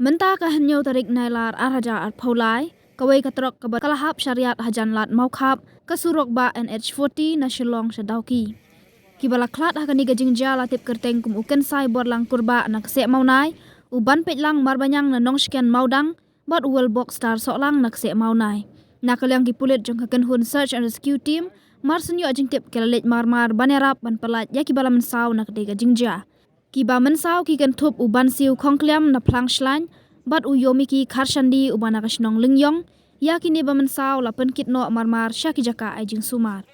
Mentah kahanyo tarik nailar arhaja at paulai, kawai katrok kabat kalahap syariat hajan lat maukap, kasurok ba NH40 na Shillong Shadauki. Kibala klat hakani gajing jala tip kerteng kum uken sai bor lang kurba na ksek maunai, uban pet lang marbanyang na nongsken maudang, bot uwel box star sok lang na ksek maunai. Nakalyang kipulit jong hakan hun search and rescue team, mar sunyo ajing tip kelalit marmar banerap ban pelat ya kibala mensau na kedai gajing ja. Kiba mensau ki kan tup uban siu kongkliam na plang shlan, bat uyomi ki karshandi uban akashnong lingyong, ya kini ba mensau la penkit no marmar syaki jaka ajing sumar.